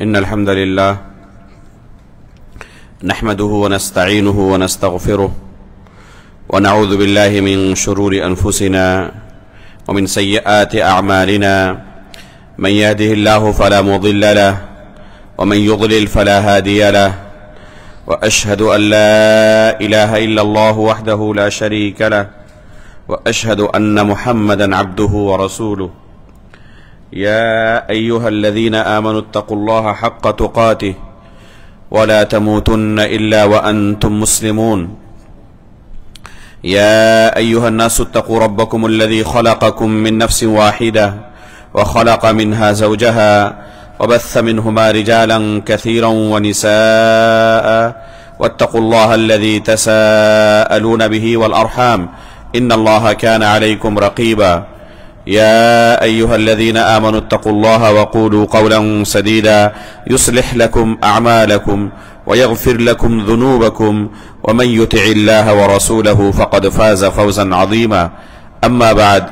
إن الحمد لله نحمده ونستعينه ونستغفره ونعوذ بالله من شرور أنفسنا ومن سيئات أعمالنا من يهده الله فلا مضل له ومن يضلل فلا هادي له وأشهد أن لا إله إلا الله وحده لا شريك له وأشهد أن محمدا عبده ورسوله يا أيها الذين آمنوا اتقوا الله حق تقاته ولا تموتن إلا وأنتم مسلمون يا أيها الناس اتقوا ربكم الذي خلقكم من نفس واحدة وخلق منها زوجها وبث منهما رجالا كثيرا ونساء واتقوا الله الذي تساءلون به والأرحام إن الله كان عليكم رقيبا يا أيها الذين آمنوا اتقوا الله وقولوا قولا سديدا يصلح لكم أعمالكم ويغفر لكم ذنوبكم ومن يطع الله ورسوله فقد فاز فوزا عظيما أما بعد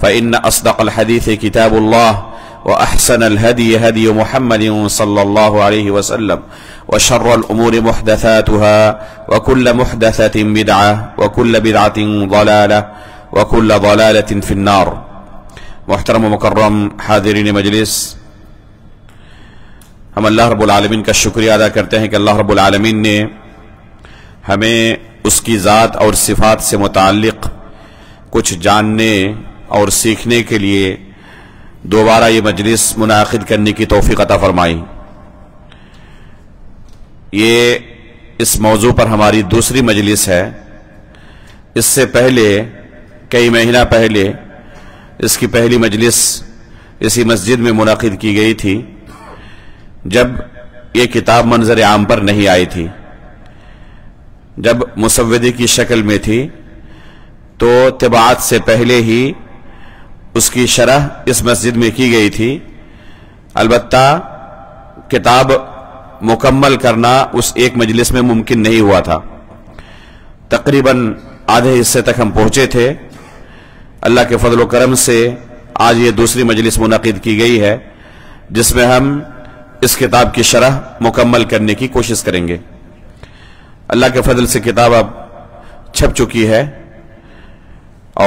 فإن أصدق الحديث كتاب الله وأحسن الهدي هدي محمد صلى الله عليه وسلم وشر الأمور محدثاتها وكل محدثة بدعة وكل بدعة ضلالة وكل ضلالة في النار. محترم و مکرم حاضرین مجلس، ہم اللہ رب العالمین کا شکریہ ادا کرتے ہیں کہ اللہ رب العالمین نے ہمیں اس کی ذات اور صفات سے متعلق کچھ جاننے اور سیکھنے کے لیے دوبارہ یہ مجلس منعقد کرنے کی توفیق عطا فرمائی. یہ اس موضوع پر ہماری دوسری مجلس ہے. اس سے پہلے کئی مہینہ پہلے اس کی پہلی مجلس اسی مسجد میں منعقد کی گئی تھی جب یہ کتاب منظر عام پر نہیں آئی تھی. جب مسودے کی شکل میں تھی تو طباعت سے پہلے ہی اس کی شرح اس مسجد میں کی گئی تھی. البتہ کتاب مکمل کرنا اس ایک مجلس میں ممکن نہیں ہوا تھا. تقریباً آدھے حصے تک ہم پہنچے تھے. اللہ کے فضل و کرم سے آج یہ دوسری مجلس منعقد کی گئی ہے جس میں ہم اس کتاب کی شرح مکمل کرنے کی کوشش کریں گے. اللہ کے فضل سے کتاب اب چھپ چکی ہے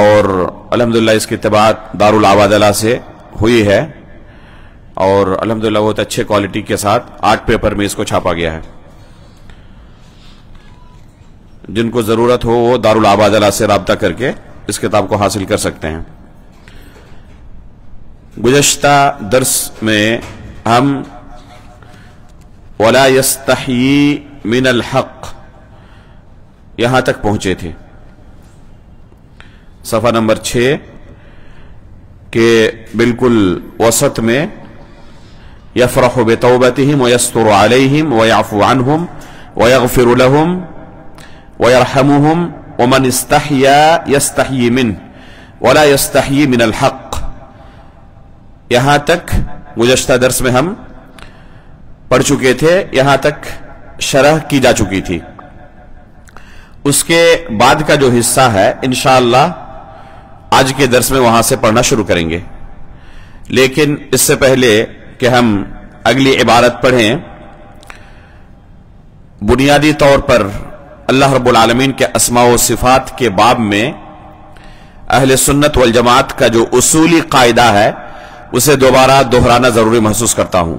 اور الحمدللہ اس کی طباعت دارالعبادلہ سے ہوئی ہے اور الحمدللہ بہت اچھے کوالٹی کے ساتھ آرٹ پیپر میں اس کو چھاپا گیا ہے. جن کو ضرورت ہو وہ دارالعبادلہ سے رابطہ کر کے اس کتاب کو حاصل کر سکتے ہیں. گزشتہ درس میں ہم وَلَا يَسْتَحْيِي مِنَ الْحَقِّ یہاں تک پہنچے تھے. صفحہ نمبر 6 کے بالکل وسط میں يَفْرَحُ بِتَوْبَتِهِمْ وَيَسْتُرُ عَلَيْهِمْ وَيَعْفُو عَنْهُمْ وَيَغْفِرُ لَهُمْ وَيَرْحَمُهُمْ ومن استحیا یستحیی منہ ولا یستحیی من الحق. یہاں تک گزشتہ درس میں ہم پڑھ چکے تھے. یہاں تک شرح کی جا چکی تھی. اس کے بعد کا جو حصہ ہے انشاءاللہ آج کے درس میں وہاں سے پڑھنا شروع کریں گے. لیکن اس سے پہلے کہ ہم اگلی عبارت پڑھیں، بنیادی طور پر اللہ رب العالمین کے اسماء و صفات کے باب میں اہل سنت والجماعت کا جو اصولی قاعدہ ہے اسے دوبارہ دہرانا ضروری محسوس کرتا ہوں،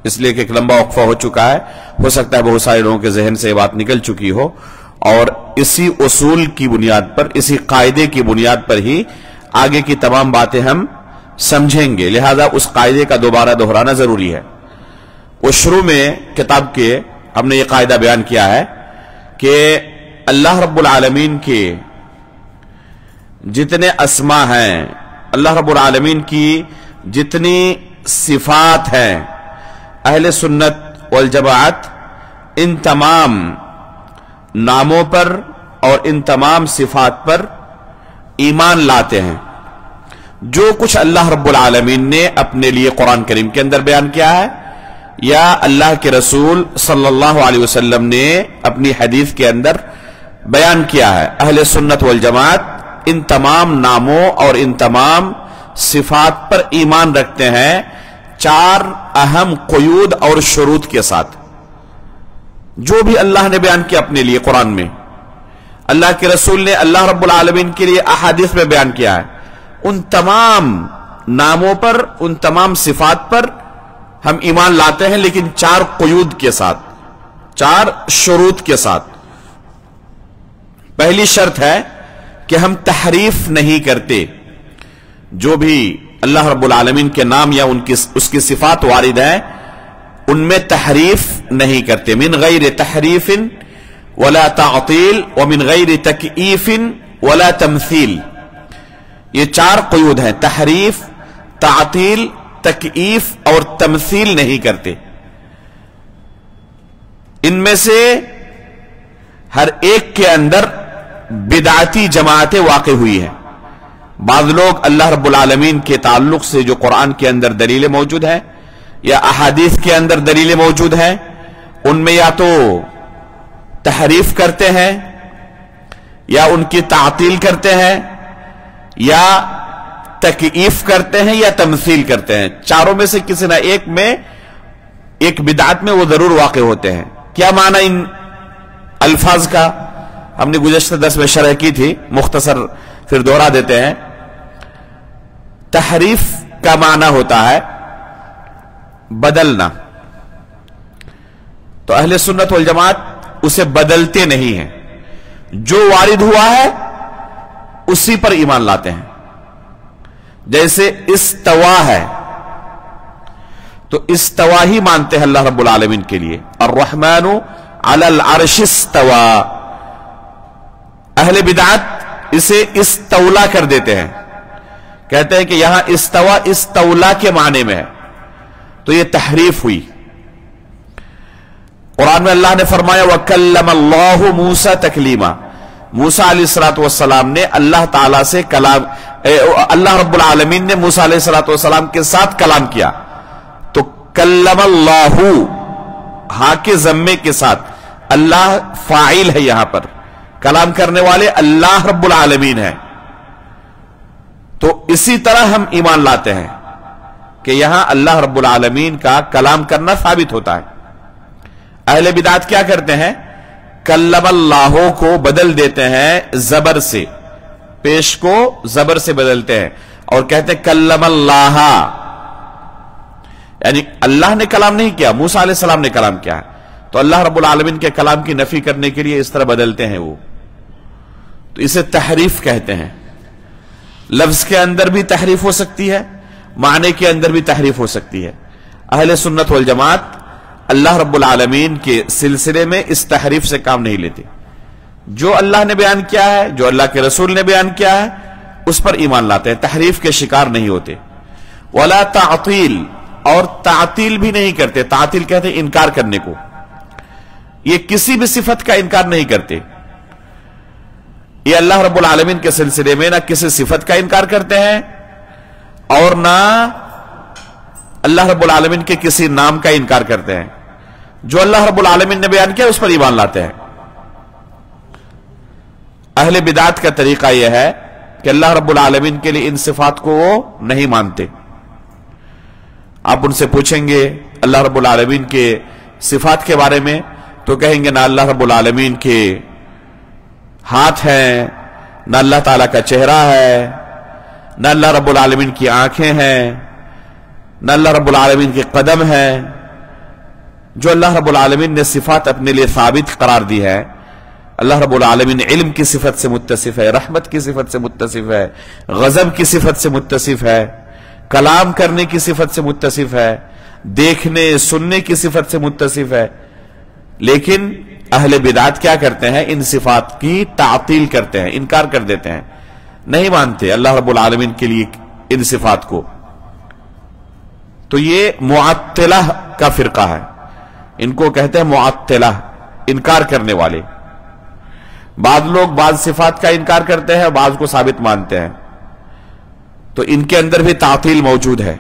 اس لیے کہ ایک لمبا وقفہ ہو چکا ہے. ہو سکتا ہے بہت سارے لوگوں کے ذہن سے یہ بات نکل چکی ہو اور اسی اصول کی بنیاد پر، اسی قاعدے کی بنیاد پر ہی آگے کی تمام باتیں ہم سمجھیں گے. لہذا اس قاعدے کا دوبارہ دہرانا ضروری ہے. وہ شروع میں کتاب کے ہم نے یہ قاعدہ بیان کیا ہے کہ اللہ رب العالمین کے جتنے اسماء ہیں، اللہ رب العالمین کی جتنی صفات ہیں، اہل سنت والجماعت ان تمام ناموں پر اور ان تمام صفات پر ایمان لاتے ہیں. جو کچھ اللہ رب العالمین نے اپنے لیے قرآن کریم کے اندر بیان کیا ہے یا اللہ کے رسول صلی اللہ علیہ وسلم نے اپنی حدیث کے اندر بیان کیا ہے، اہل سنت والجماعت ان تمام ناموں اور ان تمام صفات پر ایمان رکھتے ہیں، 4 اہم قیود اور شروط کے ساتھ جو بھی اللہ نے بیان کیا اپنے لیے قرآن میں، اللہ کے رسول نے اللہ رب العالمین کے لیے احادیث میں بیان کیا ہے، ان تمام ناموں پر، ان تمام صفات پر ہم ایمان لاتے ہیں، لیکن 4 قیود کے ساتھ، 4 شروط کے ساتھ۔ پہلی شرط ہے کہ ہم تحریف نہیں کرتے، جو بھی اللہ رب العالمین کے نام یا اس کی صفات وارد ہیں ان میں تحریف نہیں کرتے، من غیر تحریف ولا تعطیل ومن غیر تکییف ولا تمثیل۔ یہ 4 قیود ہیں، تحریف، تعطیل، تکییف اور تمثیل نہیں کرتے۔ ان میں سے ہر ایک کے اندر بدعتی جماعتیں واقع ہوئی ہیں۔ بعض لوگ اللہ رب العالمین کے تعلق سے جو قرآن کے اندر دلیلیں موجود ہیں یا احادیث کے اندر دلیلیں موجود ہیں ان میں یا تو تحریف کرتے ہیں یا ان کی تعطیل کرتے ہیں یا تکییف کرتے ہیں یا تمثیل کرتے ہیں۔ چاروں میں سے کسی نہ ایک میں، ایک بدعت میں وہ ضرور واقع ہوتے ہیں۔ کیا معنی ان الفاظ کا؟ ہم نے گزشتہ درس میں شرح کی تھی، مختصر پھر دوہرا دیتے ہیں۔ تحریف کا معنی ہوتا ہے بدلنا، تو اہل سنت والجماعت اسے بدلتے نہیں ہیں، جو وارد ہوا ہے اسی پر ایمان لاتے ہیں۔ جیسے استوا ہے تو استوا ہی مانتے ہیں اللہ رب العالمین کے لیے، الرحمن علی العرش استوا۔ اہل بدعت اسے استولا کر دیتے ہیں، کہتے ہیں کہ یہاں استوا استولا کے معنی میں ہے، تو یہ تحریف ہوئی۔ قرآن میں اللہ نے فرمایا وَكَلَّمَ اللَّهُ مُوسَى تَكْلِيمًا، موسیٰ علیہ السلام نے اللہ تعالیٰ سے کلام، اللہ رب العالمین نے موسیٰ علیہ السلام کے ساتھ کلام کیا، تو کلم اللہ، ہاں کے ضمے کے ساتھ، اللہ فاعل ہے، یہاں پر کلام کرنے والے اللہ رب العالمین ہے۔ تو اسی طرح ہم ایمان لاتے ہیں کہ یہاں اللہ رب العالمین کا کلام کرنا ثابت ہوتا ہے۔ اہل بدعت کیا کرتے ہیں؟ کلم اللہ کو بدل دیتے ہیں زبر سے، پیش کو زبر سے بدلتے ہیں اور کہتے ہیں کلم اللہ، یعنی اللہ نے کلام نہیں کیا، موسیٰ علیہ السلام نے کلام کیا ہے، تو اللہ رب العالمین کے کلام کی نفی کرنے کے لیے اس طرح بدلتے ہیں وہ، تو اسے تحریف کہتے ہیں۔ لفظ کے اندر بھی تحریف ہو سکتی ہے، معنی کے اندر بھی تحریف ہو سکتی ہے۔ اہل سنت والجماعت اللہ رب العالمین کے سلسلے میں اس تحریف سے کام نہیں لیتے، جو اللہ نے بیان کیا ہے، جو اللہ کے رسول نے بیان کیا ہے اس پر ایمان لاتے ہیں، تحریف کے شکار نہیں ہوتے۔ ولا تعطیل، اور تعطیل بھی نہیں کرتے، تعطیل کہتے ہیں انکار کرنے کو، یہ کسی بھی صفت کا انکار نہیں کرتے، یہ اللہ رب العالمین کے سلسلے میں نہ کسی صفت کا انکار کرتے ہیں اور نہ اللہ رب العالمین کے کسی نام کا انکار کرتے ہیں، جو اللہ رب العالمین نے بیان کیا اس پر ایمان لاتے ہیں۔ اہل بدعت کا طریقہ یہ ہے کہ اللہ رب العالمین کے لیے ان صفات کو وہ نہیں مانتے۔ آپ ان سے پوچھیں گے اللہ رب العالمین کے صفات کے بارے میں تو کہیں گے نہ اللہ رب العالمین کے ہاتھ ہیں، نہ اللہ تعالیٰ کا چہرہ ہے، نہ اللہ رب العالمین کی آنکھیں ہیں، نہ اللہ رب العالمین کے قدم ہیں۔ جو اللہ رب العالمین نے صفات اپنے لیے ثابت قرار دی ہے، اللہ رب العالمین علم کی صفت سے متصف ہے، رحمت کی صفت سے متصف ہے، غضب کی صفت سے متصف ہے، کلام کرنے کی صفت سے متصف ہے، دیکھنے سننے کی صفت سے متصف ہے، لیکن اہل بدعت کیا کرتے ہیں؟ ان صفات کی تعطیل کرتے ہیں، انکار کر دیتے ہیں، نہیں مانتے اللہ رب العالمین کے لیے ان صفات کو۔ تو یہ معطلہ کا فرقہ ہے، ان کو کہتے ہیں معطلہ، انکار کرنے والے۔ بعض لوگ بعض صفات کا انکار کرتے ہیں، بعض کو ثابت مانتے ہیں، تو ان کے اندر بھی تعطیل موجود ہے۔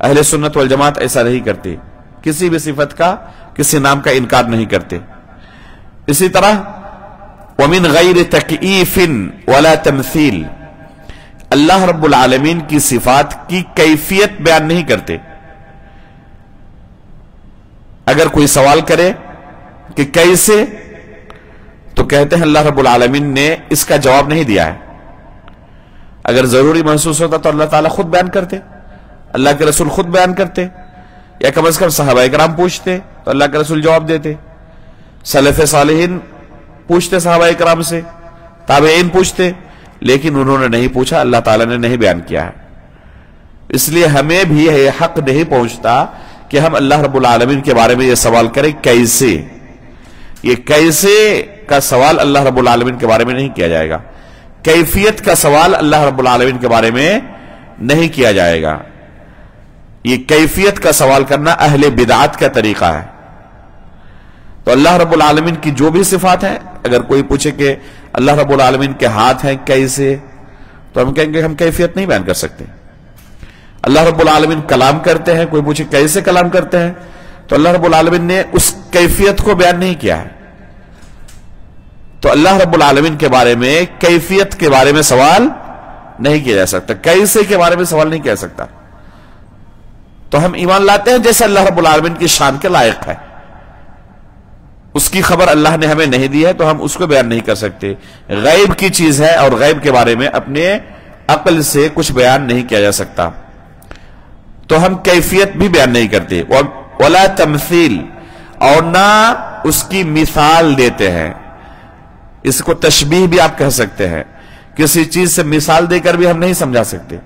اہل سنت والجماعت ایسا نہیں کرتے، کسی بھی صفت کا، کسی نام کا انکار نہیں کرتے۔ اسی طرح وَمِنْ غَيْرِ تَكْيِيفٍ وَلَا تَمْثِيلٍ، اللہ رب العالمین کی صفات کی کیفیت بیان نہیں کرتے، اگر کوئی سوال کرے کہ کیسے، تو کہتے ہیں اللہ رب العالمین نے اس کا جواب نہیں دیا ہے۔ اگر ضروری محسوس ہوتا تو اللہ تعالیٰ خود بیان کرتے، اللہ کے رسول خود بیان کرتے، یا کم از کم صحابہ کرام پوچھتے تو اللہ کے رسول جواب دیتے، سلف صالحین پوچھتے صحابہ کرام سے، تابعین پوچھتے، لیکن انہوں نے نہیں پوچھا، اللہ تعالیٰ نے نہیں بیان کیا ہے۔ اس لیے ہمیں بھی یہ حق نہیں پہنچتا کہ ہم اللہ رب العالمین کے بارے میں یہ سوال کریں کیسے۔ یہ کیسے کا سوال اللہ رب العالمین کے بارے میں نہیں کیا جائے گا، کیفیت کا سوال اللہ رب العالمین کے بارے میں نہیں کیا جائے گا۔ یہ کیفیت کا سوال کرنا اہل بدعات کا طریقہ ہے۔ تو اللہ رب العالمین کی جو بھی صفات ہیں، اگر کوئی پوچھے کہ اللہ رب العالمین کے ہاتھ ہیں کیسے، تو ہم کہیں گے ہم کیفیت نہیں بیان کر سکتے۔ اللہ رب العالمین کلام کرتے ہیں، کوئی پوچھے کیسے کلام کرتے ہیں، تو اللہ رب العالمین نے اس کیفیت کو بیان نہیں کیا ہے۔ تو اللہ رب العالمین کے بارے میں کیفیت کے بارے میں سوال نہیں کیا جا سکتا، کیسے کے بارے میں سوال نہیں کیا جا سکتا۔ تو ہم ایمان لاتے ہیں جیسے اللہ رب العالمین کی شان کے لائق ہے، اس کی خبر اللہ نے ہمیں نہیں دی ہے تو ہم اس کو بیان نہیں کر سکتے۔ غیب کی چیز ہے اور غیب کے بارے میں اپنے عقل سے کچھ بیان نہیں کیا جا سکتا، تو ہم کیفیت بھی بیان نہیں کرتے۔ ولا تمثیل، اور نہ اس کی مثال دیتے ہیں۔ اس کو تشبیہ بھی آپ کہہ سکتے ہیں، کسی چیز سے مثال دے کر بھی ہم نہیں سمجھا سکتے،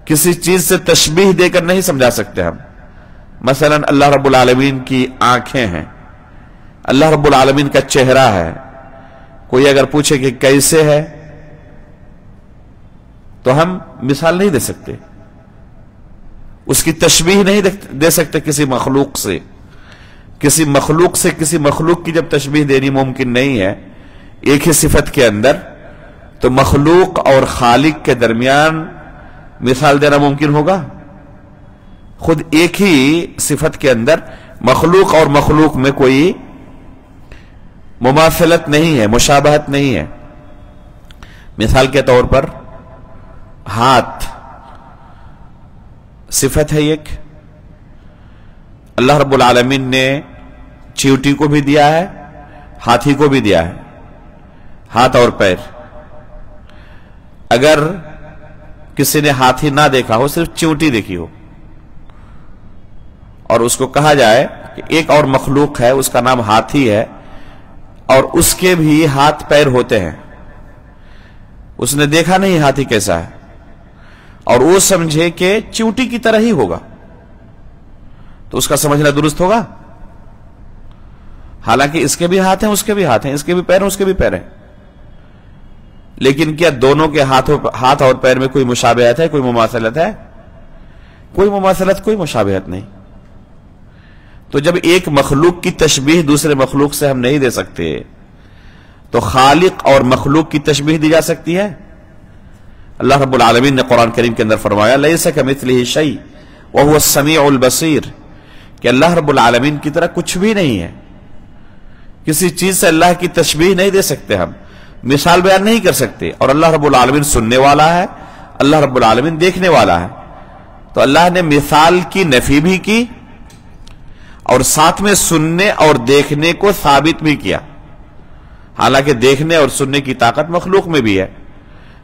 کسی چیز سے تشبیہ دے کر نہیں سمجھا سکتے ہم۔ مثلا اللہ رب العالمین کی آنکھیں ہیں، اللہ رب العالمین کا چہرہ ہے، کوئی اگر پوچھے کہ کیسے ہے تو ہم مثال نہیں دے سکتے، اس کی تشبیہ نہیں دے سکتے کسی مخلوق سے۔ کسی مخلوق سے کسی مخلوق کی جب تشبیہ دینی ممکن نہیں ہے ایک ہی صفت کے اندر، تو مخلوق اور خالق کے درمیان مثال دینا ممکن ہوگا؟ خود ایک ہی صفت کے اندر مخلوق اور مخلوق میں کوئی مماثلت نہیں ہے، مشابہت نہیں ہے۔ مثال کے طور پر ہاتھ صفت ہے ایک، اللہ رب العالمین نے چیوٹی کو بھی دیا ہے، ہاتھی کو بھی دیا ہے، ہاتھ اور پیر۔ اگر کسی نے ہاتھی نہ دیکھا ہو، صرف چیوٹی دیکھی ہو، اور اس کو کہا جائے کہ ایک اور مخلوق ہے اس کا نام ہاتھی ہے اور اس کے بھی ہاتھ پیر ہوتے ہیں، اس نے دیکھا نہیں ہاتھی کیسا ہے، اور وہ سمجھے کہ چیوٹی کی طرح ہی ہوگا، تو اس کا سمجھنا درست ہوگا؟ حالانکہ اس کے بھی ہاتھ ہیں، اس کے بھی ہاتھ ہیں، اس کے بھی پیر ہیں، اس کے بھی پیر ہیں، لیکن کیا دونوں کے ہاتھ اور پیر میں کوئی مشابہت ہے، کوئی مماثلت ہے؟ کوئی مماثلت، کوئی مشابہت نہیں۔ تو جب ایک مخلوق کی تشبیہ دوسرے مخلوق سے ہم نہیں دے سکتے، تو خالق اور مخلوق کی تشبیہ دی جا سکتی ہے؟ اللہ رب العالمین نے قرآن کریم کے اندر فرمایا لیس کمثلہ شیء وہو السمیع البصیر، کہ اللہ رب العالمین کی طرح کچھ بھی نہیں ہے، کسی چیز سے اللہ کی تشبیہ نہیں دے سکتے، ہم مثال بیان نہیں کر سکتے۔ اور اللہ رب العالمین سننے والا ہے، اللہ رب العالمین دیکھنے والا ہے، تو اللہ نے مثال کی نفی بھی کی اور ساتھ میں سننے اور دیکھنے کو ثابت بھی کیا۔ حالانکہ دیکھنے اور سننے کی طاقت مخلوق میں بھی ہے،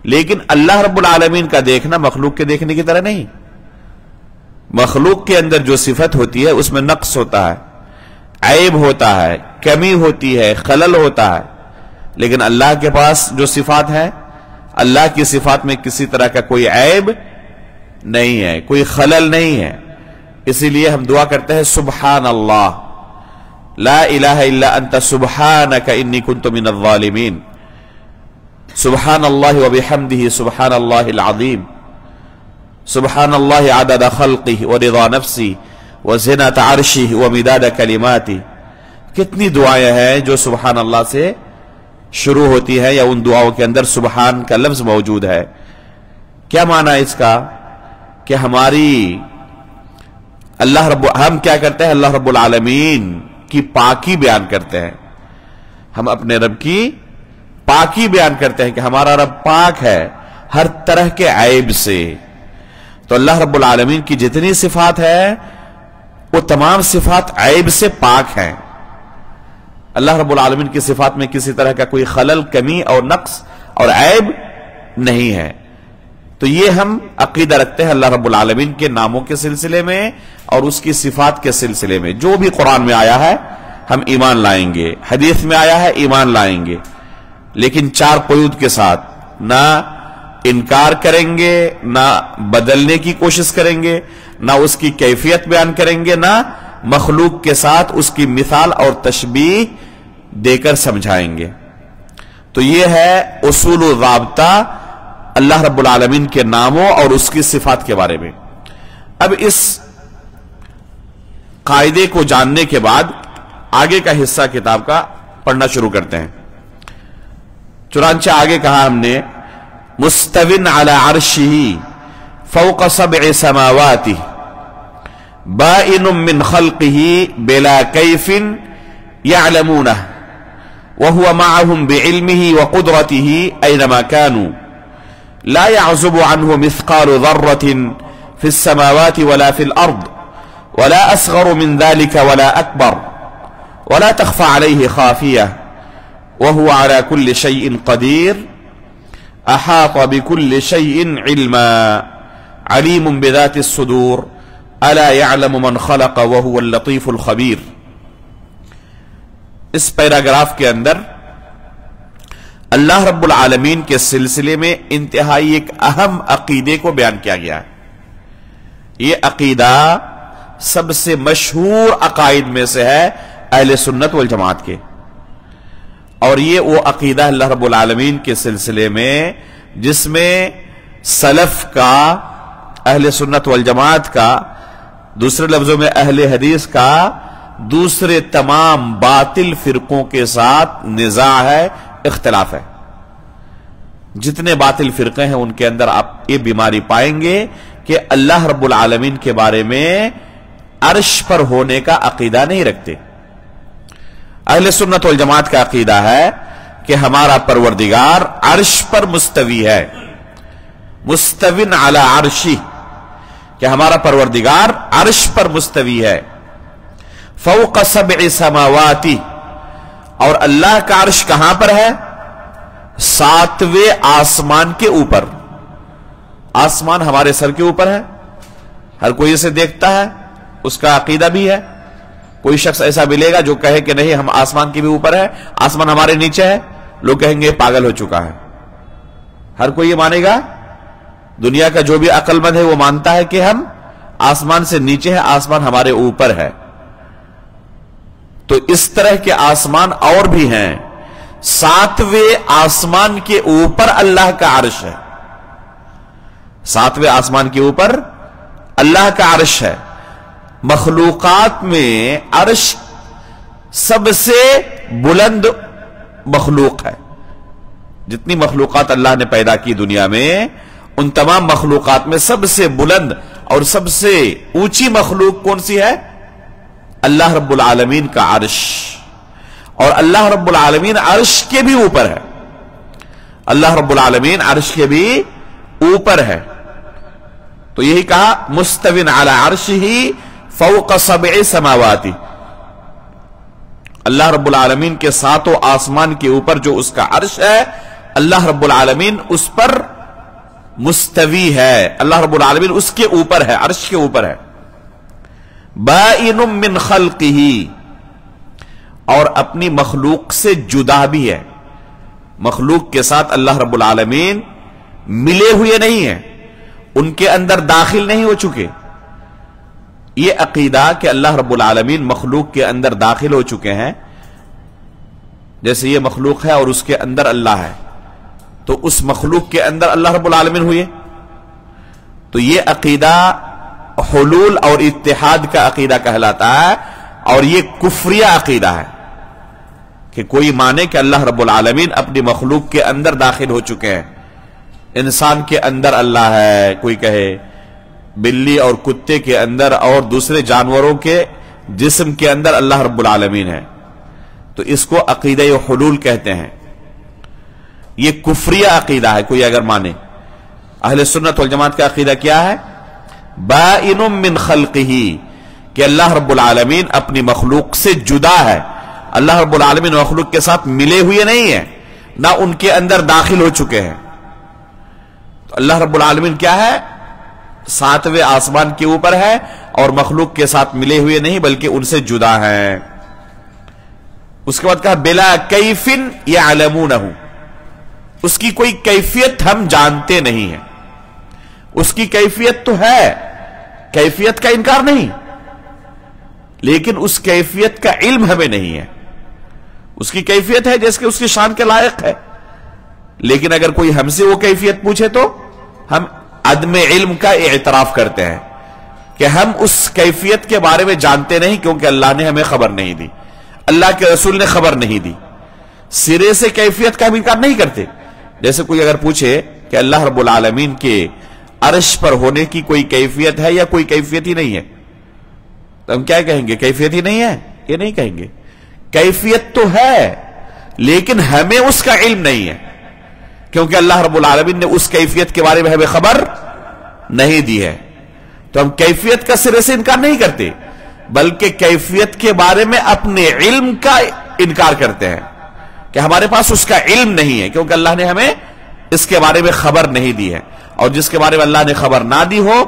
لیکن اللہ رب العالمین کا دیکھنا مخلوق کے دیکھنے کی طرح نہیں۔ مخلوق کے اندر جو صفت ہوتی ہے اس میں نقص ہوتا ہے، عیب ہوتا ہے، کمی ہوتی ہے، خلل ہوتا ہے، لیکن اللہ کے پاس جو صفات ہیں، اللہ کی صفات میں کسی طرح کا کوئی عیب نہیں ہے، کوئی خلل نہیں ہے۔ اسی لیے ہم دعا کرتے ہیں سبحان اللہ، لا الہ الا انت سبحانک انی کنت من الظالمین، سبحان اللہ وبحمدہ سبحان اللہ العظیم، سبحان اللہ عدد خلقہ ورضا نفسہ وزنۃ عرشہ ومداد کلماتہ۔ کتنی دعائیں ہیں جو سبحان اللہ سے شروع ہوتی ہیں، یا ان دعاؤں کے اندر سبحان کا لفظ موجود ہے۔ کیا معنی ہے اس کا؟ کہ ہم کیا کرتے ہیں؟ اللہ رب العالمین کی پاکی بیان کرتے ہیں، ہم اپنے رب کی پاکی بیان کرتے ہیں کہ ہمارا رب پاک ہے ہر طرح کے عیب سے۔ تو اللہ رب العالمین کی جتنی صفات ہے وہ تمام صفات عیب سے پاک ہیں. اللہ رب العالمین کی صفات میں کسی طرح کا کوئی خلل، کمی اور نقص اور عیب نہیں ہے. تو یہ ہم عقیدہ رکھتے ہیں اللہ رب العالمین کے ناموں کے سلسلے میں اور اس کی صفات کے سلسلے میں. جو بھی قرآن میں آیا ہے ہم ایمان لائیں گے، حدیث میں آیا ہے ایمان لائیں گے، لیکن 4 قیود کے ساتھ. نہ انکار کریں گے، نہ بدلنے کی کوشش کریں گے، نہ اس کی کیفیت بیان کریں گے، نہ مخلوق کے ساتھ اس کی مثال اور تشبیہ دے کر سمجھائیں گے. تو یہ ہے اصول و ضابطہ اللہ رب العالمین کے ناموں اور اس کی صفات کے بارے میں. اب اس قاعدے کو جاننے کے بعد آگے کا حصہ کتاب کا پڑھنا شروع کرتے ہیں. چنانچہ آگے کہا ہم نے مستوٍ علی عرشہ فوق 7 سماوات بائن من خلقہ بلا کیف یعلمونہ وهو معهم بعلمه وقدرته أينما كانوا لا يعزب عنه مثقال ذرة في السماوات ولا في الأرض ولا أصغر من ذلك ولا أكبر ولا تخفى عليه خافية وهو على كل شيء قدير أحاط بكل شيء علما عليم بذات الصدور ألا يعلم من خلق وهو اللطيف الخبير. اس پیراگراف کے اندر اللہ رب العالمین کے سلسلے میں انتہائی ایک اہم عقیدے کو بیان کیا گیا ہے. یہ عقیدہ سب سے مشہور عقائد میں سے ہے اہل سنت والجماعت کے، اور یہ وہ عقیدہ اللہ رب العالمین کے سلسلے میں جس میں سلف کا، اہل سنت والجماعت کا، دوسرے لفظوں میں اہل حدیث کا دوسرے تمام باطل فرقوں کے ساتھ نزاع ہے، اختلاف ہے. جتنے باطل فرقے ہیں ان کے اندر آپ یہ بیماری پائیں گے کہ اللہ رب العالمین کے بارے میں عرش پر ہونے کا عقیدہ نہیں رکھتے. اہل سنت والجماعت کا عقیدہ ہے کہ ہمارا پروردگار عرش پر مستوی ہے، مستوٍ علی عرشہ، کہ ہمارا پروردگار عرش پر مستوی ہے. فوق 7 سماوات، اور اللہ کا عرش کہاں پر ہے؟ 7ویں آسمان کے اوپر. آسمان ہمارے سر کے اوپر ہے، ہر کوئی اسے دیکھتا ہے، اس کا عقیدہ بھی ہے. کوئی شخص ایسا ملے گا جو کہے کہ نہیں ہم آسمان کے بھی اوپر ہے، آسمان ہمارے نیچے ہے، لوگ کہیں گے پاگل ہو چکا ہے. ہر کوئی یہ مانے گا. دنیا کا جو بھی عقل مند ہے وہ مانتا ہے کہ ہم آسمان سے نیچے ہیں، آسمان ہمارے اوپر ہے. تو اس طرح کے آسمان اور بھی ہیں. 7ویں آسمان کے اوپر اللہ کا عرش ہے، 7ویں آسمان کے اوپر اللہ کا عرش ہے. مخلوقات میں عرش سب سے بلند مخلوق ہے. جتنی مخلوقات اللہ نے پیدا کی دنیا میں، ان تمام مخلوقات میں سب سے بلند اور سب سے اونچی مخلوق کون سی ہے؟ اللہ رب العالمین کا عرش. اور اللہ رب العالمین عرش کے بھی اوپر ہے، اللہ رب العالمین عرش کے بھی اوپر ہے. تو یہی کہا مستوٍ علی عرشہ فوق 7 سماوات. اللہ رب العالمین کے 7 آسمان کے اوپر جو اس کا عرش ہے، اللہ رب العالمین اس پر مستوی ہے، اللہ رب العالمین اس کے اوپر ہے، عرش کے اوپر ہے. بائن من خلقہ، اور اپنی مخلوق سے جدا بھی ہے. مخلوق کے ساتھ اللہ رب العالمین ملے ہوئے نہیں ہیں، ان کے اندر داخل نہیں ہو چکے. یہ عقیدہ کہ اللہ رب العالمین مخلوق کے اندر داخل ہو چکے ہیں، جیسے یہ مخلوق ہے اور اس کے اندر اللہ ہے، تو اس مخلوق کے اندر اللہ رب العالمین ہوئے. تو یہ عقیدہ حلول اور اتحاد کا عقیدہ کہلاتا ہے، اور یہ کفریہ عقیدہ ہے کہ کوئی مانے کہ اللہ رب العالمین اپنی مخلوق کے اندر داخل ہو چکے ہیں. انسان کے اندر اللہ ہے، کوئی کہے بلی اور کتے کے اندر اور دوسرے جانوروں کے جسم کے اندر اللہ رب العالمین ہے، تو اس کو عقیدہ حلول کہتے ہیں. یہ کفریہ عقیدہ ہے کوئی اگر مانے. اہل سنت والجماعت کا عقیدہ کیا ہے؟ بائن من خلقہ، کہ اللہ رب العالمین اپنی مخلوق سے جدا ہے. اللہ رب العالمین مخلوق کے ساتھ ملے ہوئے نہیں ہیں، نہ ان کے اندر داخل ہو چکے ہیں. تو اللہ رب العالمین کیا ہے؟ 7ویں آسمان کے اوپر ہے اور مخلوق کے ساتھ ملے ہوئے نہیں بلکہ ان سے جدا ہے. اس کے بعد کہا بلا کیف یعلمونہ، اس کی کوئی کیفیت ہم جانتے نہیں ہیں. اس کی کیفیت تو ہے، کیفیت کا انکار نہیں، لیکن اس کیفیت کا علم ہمیں نہیں ہے. اس کی کیفیت ہے جیسے کہ اس کی شان کے لائق ہے، لیکن اگر کوئی ہم سے وہ کیفیت پوچھے تو ہم عدم علم کا اعتراف کرتے ہیں کہ ہم اس کیفیت کے بارے میں جانتے نہیں، کیونکہ اللہ نے ہمیں خبر نہیں دی، اللہ کے رسول نے خبر نہیں دی. سرے سے کیفیت کا ہم انکار نہیں کرتے. جیسے کوئی اگر پوچھے کہ اللہ رب العالمین کے عرش پر ہونے کی کوئی کیفیت ہے یا کوئی کیفیت ہی نہیں ہے، تو ہم کیا کہیں گے؟ کیفیت ہی نہیں ہے؟ یہ نہیں کہیں گے. کیفیت تو ہے لیکن ہمیں اس کا علم نہیں ہے، کیونکہ اللہ رب العالمین نے اس کیفیت کے بارے میں ہمیں خبر نہیں دی ہے. تو ہم کیفیت کا سرے سے انکار نہیں کرتے، بلکہ کیفیت کے بارے میں اپنے علم کا انکار کرتے ہیں کہ ہمارے پاس اس کا علم نہیں ہے، کیونکہ اللہ نے ہمیں اس کے بارے میں خبر نہیں دی ہے. اور جس کے بارے میں اللہ نے خبر نہ دی ہو،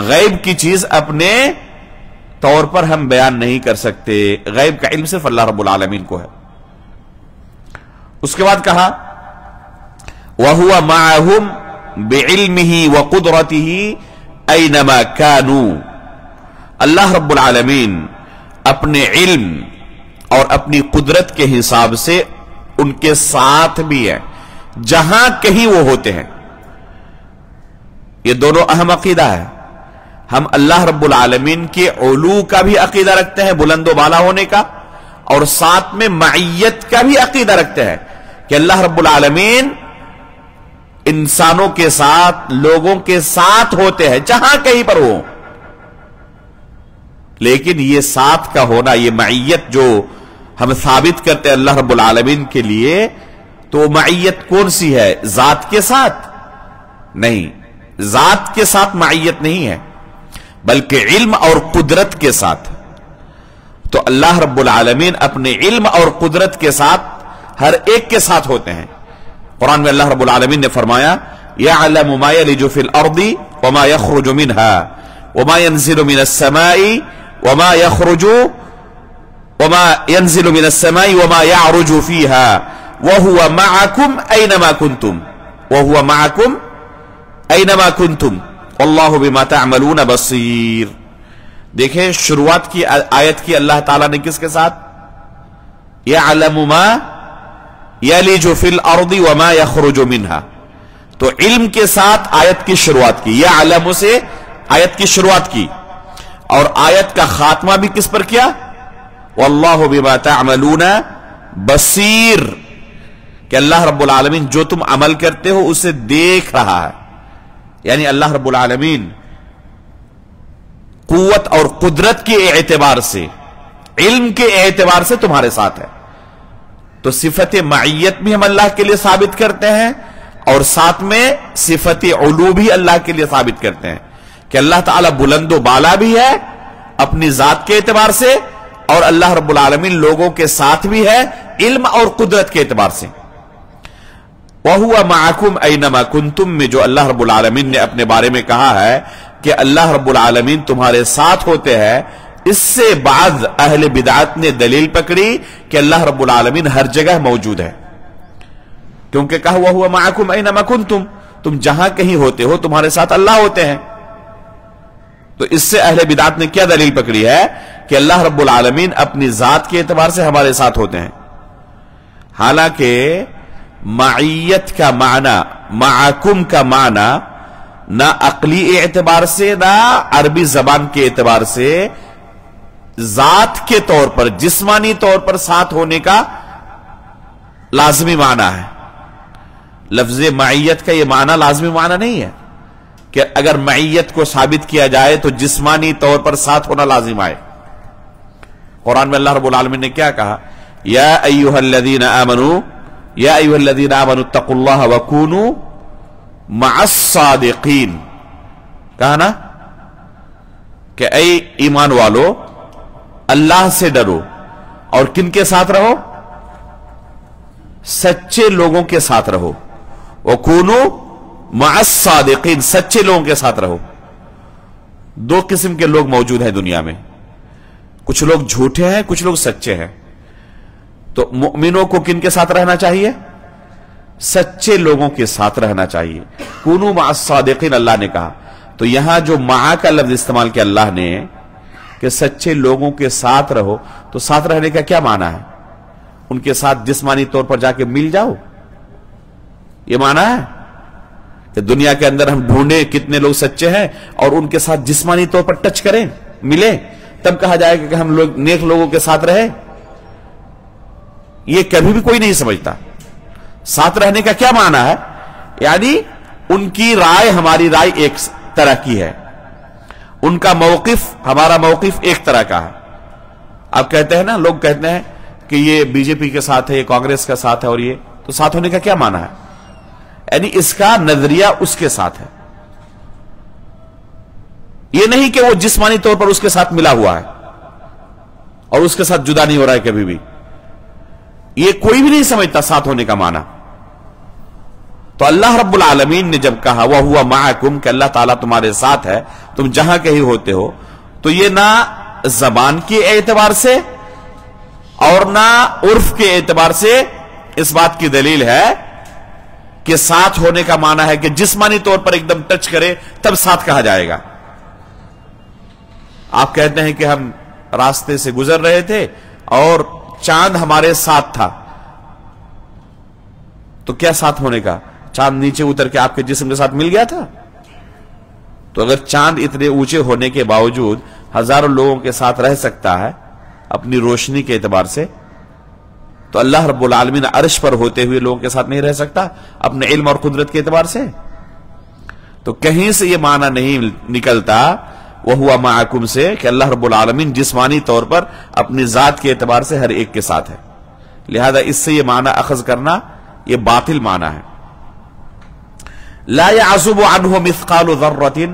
غیب کی چیز اپنے طور پر ہم بیان نہیں کر سکتے. غیب کا علم صرف اللہ رب العالمین کو ہے. اس کے بعد کہا وَهُوَ مَعَهُمْ بِعِلْمِهِ وَقُدْرَتِهِ أَيْنَمَا كَانُوا، اللہ رب العالمین اپنے علم اور اپنی قدرت کے حساب سے ان کے ساتھ بھی ہے جہاں کہیں وہ ہوتے ہیں. یہ دونوں اہم عقیدہ ہے. ہم اللہ رب العالمین کے علو کا بھی عقیدہ رکھتے ہیں، بلند و بالا ہونے کا، اور ساتھ میں معیت کا بھی عقیدہ رکھتے ہیں کہ اللہ رب العالمین انسانوں کے ساتھ، لوگوں کے ساتھ ہوتے ہیں جہاں کہیں پر ہو. لیکن یہ ساتھ کا ہونا، یہ معیت جو ہم ثابت کرتے ہیں اللہ رب العالمین کے لیے، تو معیت کون سی ہے؟ ذات کے ساتھ نہیں، ذات کے ساتھ معیت نہیں ہے بلکہ علم اور قدرت کے ساتھ. تو اللہ رب العالمین اپنے علم اور قدرت کے ساتھ ہر ایک کے ساتھ ہوتے ہیں. قرآن میں اللہ رب العالمین نے فرمایا يَعْلَمُ مَا يَلِجُ فِي الْأَرْضِ وَمَا يَخْرُجُ مِنْهَا وَمَا يَنزِلُ مِنَ السَّمَاءِ وَمَا يَنزِلُ مِنَ السَّمَاءِ وَمَا يَعْرُجُ فِيهَا وَهُوَ مَعَكُمْ أَيْنَمَا كُنْتُمْ وَهُوَ مَعَكُمْ أَيْنَمَا كُنْتُمْ وَاللَّهُ بِمَا تَعْمَلُونَ بَصِيرٌ. دیکھیں شروعات کی آیت کی اللہ تعالیٰ نے کس کے ساتھ؟ يَعْلَمُ مَا يَلِجُ فِي الْأَرْضِ وَمَا يَخْرُجُ مِنْهَا. تو علم کے ساتھ آیت کی شروعات کی، يَعْلَمُ سے آیت کی شروعات کی، اور آیت کا خاتمہ بھی کس پر کیا؟ وَاللَّهُ بِمَا تَعْمَلُونَ بَصِيرٌ، کہ اللہ رب العالمین جو تم عمل کرتے ہو اسے دیکھ رہا ہے. یعنی اللہ رب العالمین قوت اور قدرت کے اعتبار سے، علم کے اعتبار سے تمہارے ساتھ ہے. تو صفت معیت بھی ہم اللہ کے لیے ثابت کرتے ہیں، اور ساتھ میں صفت علو بھی اللہ کے لیے ثابت کرتے ہیں کہ اللہ تعالیٰ بلند و بالا بھی ہے اپنی ذات کے اعتبار سے، اور اللہ رب العالمین لوگوں کے ساتھ بھی ہے علم اور قدرت کے اعتبار سے. وَهُوَ مَعَكُمْ أَيْنَمَا كُنْتُمْ میں جو اللہ رب العالمین نے اپنے بارے میں کہا ہے کہ اللہ رب العالمین تمہارے ساتھ ہوتے ہیں، اس سے بعض اہل بدعت نے دلیل پکڑی کہ اللہ رب العالمین ہر جگہ موجود ہے، کیونکہ کہا وَهُوَ مَعَكُمْ أَيْنَمَا كُنْتُمْ، تم جہاں کہیں ہوتے ہو تمہارے ساتھ اللہ ہوتے ہیں. تو اس سے اہل بدعت نے کیا دلیل پکڑی ہے کہ اللہ رب العالمین اپنی ذات کے اعتبار سے ہمارے ساتھ ہوتے ہیں. حالانکہ معیت کا معنی، معکم کا معنی نہ عقلی اعتبار سے نہ عربی زبان کے اعتبار سے ذات کے طور پر، جسمانی طور پر ساتھ ہونے کا لازمی معنی ہے. لفظ معیت کا یہ معنی لازمی معنی نہیں ہے کہ اگر معیت کو ثابت کیا جائے تو جسمانی طور پر ساتھ ہونا لازم آئے. قرآن میں اللہ رب العالمین نے کیا کہا؟ یا ایھا الذین آمنوا، یا ایھا الذین آمنوا اتقوا اللہ وکونوا مع الصادقین. کہا نا کہ اے ایمان والو اللہ سے ڈرو اور کن کے ساتھ رہو؟ سچے لوگوں کے ساتھ رہو. وَكُونُوا مَعَ الصَّادِقِينَ، سچے لوگوں کے ساتھ رہو. دو قسم کے لوگ موجود ہیں دنیا میں، کچھ لوگ جھوٹے ہیں، کچھ لوگ سچے ہیں. تو مؤمنوں کو کن کے ساتھ رہنا چاہیے؟ سچے لوگوں کے ساتھ رہنا چاہیے. کونوا مع الصادقین اللہ نے کہا. تو یہاں جو مع کا لفظ استعمال کیا اللہ نے کہ سچے لوگوں کے ساتھ رہو، تو ساتھ رہنے کا کیا معنی ہے؟ ان کے ساتھ جسمانی طور پر جا کے مل جاؤ، یہ معنی ہے کہ دنیا کے اندر ہم ڈھونڈیں کتنے لوگ سچے ہیں اور ان کے ساتھ جسمانی طور پر ٹچ کریں، ملیں، تب کہا جائے گا کہ ہم لوگ نیک لوگوں کے ساتھ رہے. یہ کبھی بھی کوئی نہیں سمجھتا. ساتھ رہنے کا کیا معنی ہے؟ یعنی ان کی رائے ہماری رائے ایک طرح کی ہے، ان کا موقف ہمارا موقف ایک طرح کا ہے. آپ کہتے ہیں نا، لوگ کہتے ہیں کہ یہ بی جے پی کے ساتھ ہے، یہ کانگریس کے ساتھ ہے، اور یہ تو ساتھ ہونے کا کیا معنی ہے؟ یعنی اس کا نظریہ اس کے ساتھ ہے، یہ نہیں کہ وہ جسمانی طور پر اس کے ساتھ ملا ہوا ہے اور اس کے ساتھ جدا نہیں ہو رہا ہے کبھی بھی. یہ کوئی بھی نہیں سمجھتا ساتھ ہونے کا معنی. تو اللہ رب العالمین نے جب کہا وَهُوَ مَعَكُمْ کہ اللہ تعالیٰ تمہارے ساتھ ہے، تم جہاں کہیں ہوتے ہو، تو یہ نہ زبان کے اعتبار سے اور نہ عرف کے اعتبار سے اس بات کی دلیل ہے کہ ساتھ ہونے کا معنی ہے کہ جسمانی طور پر ایک دم ٹچ کرے تب ساتھ کہا جائے گا. آپ کہتے ہیں کہ ہم راستے سے گزر رہے تھے اور چاند ہمارے ساتھ تھا، تو کیا ساتھ ہونے کا؟ چاند نیچے اتر کے آپ کے جسم کے ساتھ مل گیا تھا. تو اگر چاند اتنے اونچے ہونے کے باوجود ہزاروں لوگوں کے ساتھ رہ سکتا ہے اپنی روشنی کے اعتبار سے، تو اللہ رب العالمین عرش پر ہوتے ہوئے لوگوں کے ساتھ نہیں رہ سکتا اپنے علم اور قدرت کے اعتبار سے؟ تو کہیں سے یہ معنی نہیں نکلتا وَهُوَ مَعَكُمْ سے کہ اللہ رب العالمین جسمانی طور پر اپنی ذات کے اعتبار سے ہر ایک کے ساتھ ہے. لہذا اس سے یہ معنی اخذ کرنا یہ باطل معنی ہے. لا يعزب عنه مثقال ذرة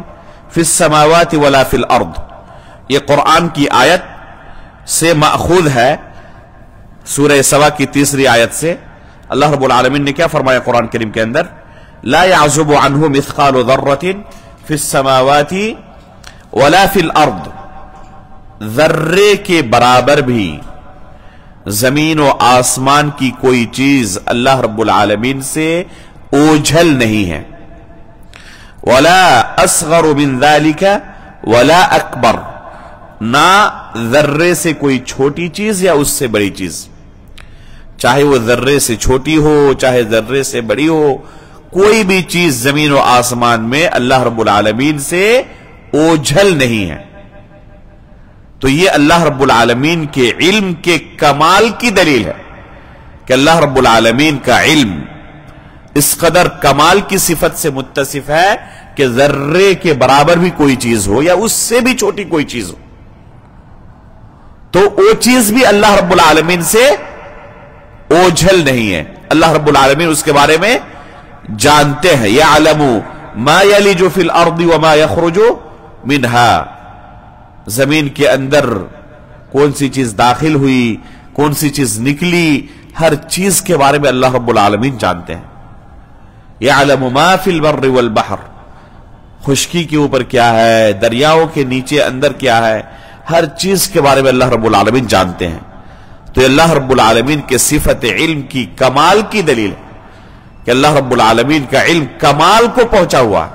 في السماوات ولا في الارض، یہ قرآن کی آیت سے ماخوذ ہے، سورہ سبا کی 3 آیت سے. اللہ رب العالمین نے کیا فرمایا قرآن کریم کے اندر؟ لا يعزب عنه مثقال ذرة في السماوات ولا في الارض، ذرے کے برابر بھی زمین و آسمان کی کوئی چیز اللہ رب العالمین سے اوجھل نہیں ہے. ولا اصغر من ذلك ولا اکبر، نہ ذرے سے کوئی چھوٹی چیز یا اس سے بڑی چیز، چاہے وہ ذرے سے چھوٹی ہو چاہے ذرے سے بڑی ہو، کوئی بھی چیز زمین و آسمان میں اللہ رب العالمین سے اوجھل نہیں ہے. تو یہ اللہ رب العالمین کے علم کے کمال کی دلیل ہے کہ اللہ رب العالمین کا علم اس قدر کمال کی صفت سے متصف ہے کہ ذرے کے برابر بھی کوئی چیز ہو یا اس سے بھی چھوٹی کوئی چیز ہو تو وہ چیز بھی اللہ رب العالمین سے اوجھل نہیں ہے. اللہ رب العالمین اس کے بارے میں جانتے ہیں. یعلم ما یلج فی الارض وما یخرج منہا، زمین کے اندر کون سی چیز داخل ہوئی کون سی چیز نکلی، ہر چیز کے بارے میں اللہ رب العالمین جانتے ہیں. یعلم ما فی البر والبحر، خشکی کے اوپر کیا ہے، دریاؤں کے نیچے اندر کیا ہے، ہر چیز کے بارے میں اللہ رب العالمین جانتے ہیں. تو اللہ رب العالمین کے صفت علم کی کمال کی دلیل ہے کہ اللہ رب العالمین کا علم کمال کو پہنچا ہوا،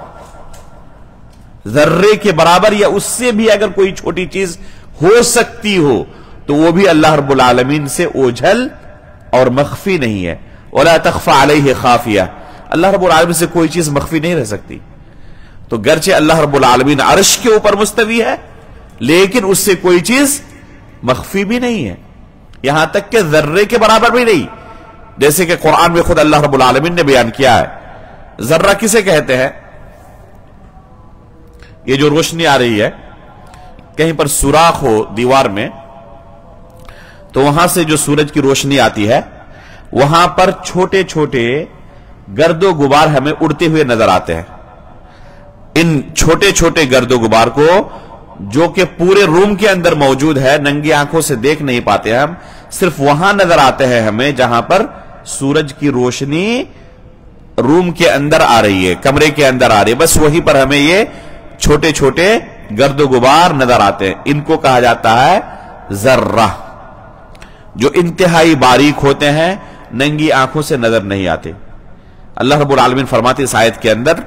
ذرے کے برابر یا اس سے بھی اگر کوئی چھوٹی چیز ہو سکتی ہو تو وہ بھی اللہ رب العالمین سے اوجھل اور مخفی نہیں ہے. ولا تخفى علیہ خافیہ، اللہ رب العالمین سے کوئی چیز مخفی نہیں رہ سکتی. تو گرچہ اللہ رب العالمین عرش کے اوپر مستوی ہے لیکن اس سے کوئی چیز مخفی بھی نہیں ہے، یہاں تک کہ ذرے کے برابر بھی نہیں. جیسے کہ قرآن میں خود اللہ رب العالمین نے بیان کیا ہے. ذرہ کسے کہتے ہیں؟ یہ جو روشنی آ رہی ہے، کہیں پر سوراخ ہو دیوار میں تو وہاں سے جو سورج کی روشنی آتی ہے وہاں پر چھوٹے چھوٹے گرد و غبار ہمیں اڑتے ہوئے نظر آتے ہیں. ان چھوٹے چھوٹے گرد و غبار کو جو کہ پورے روم کے اندر موجود ہے، ننگی آنکھوں سے دیکھ نہیں پاتے ہم، صرف وہاں نظر آتے ہیں ہمیں جہاں پر سورج کی روشنی روم کے اندر آ رہی ہے، کمرے کے اندر آ رہی ہے، بس وہیں پر ہمیں یہ چھوٹے چھوٹے گرد و غبار نظر آتے ہیں. ان کو کہا جاتا ہے ذرہ، جو انتہائی باریک ہوتے ہیں، ننگی آنکھوں سے نظر نہیں آتے. اللہ رب العالمین فرماتے اس آیت کے اندر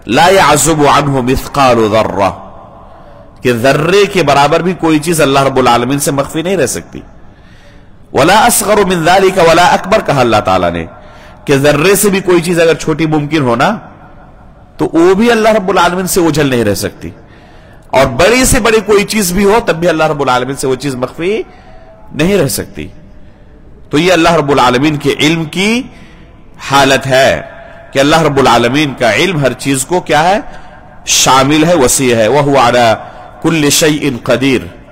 لا يعزب عنہ مثقال ذرہ، کہ ذرے کے برابر بھی کوئی چیز اللہ رب العالمین سے مخفی نہیں رہ سکتی. ولا اصغر من ذلك ولا اکبر، کہا اللہ تعالیٰ نے کہ ذرے سے بھی کوئی چیز اگر چھوٹی ممکن ہونا تو وہ بھی اللہ رب العالمین سے اوجھل نہیں رہ سکتی، اور بڑی سے بڑی کوئی چیز بھی ہو تب بھی اللہ رب العالمین سے وہ چیز مخفی نہیں رہ سکتی. تو یہ اللہ رب العالمین کے علم کی حالت ہے کہ اللہ رب العالمین کا علم ہر چیز کو کیا ہے؟ شامل ہے، وسیع ہے. وَهُوَ عَلَى كُلِّ شَيْءٍ قَدِيرٌ.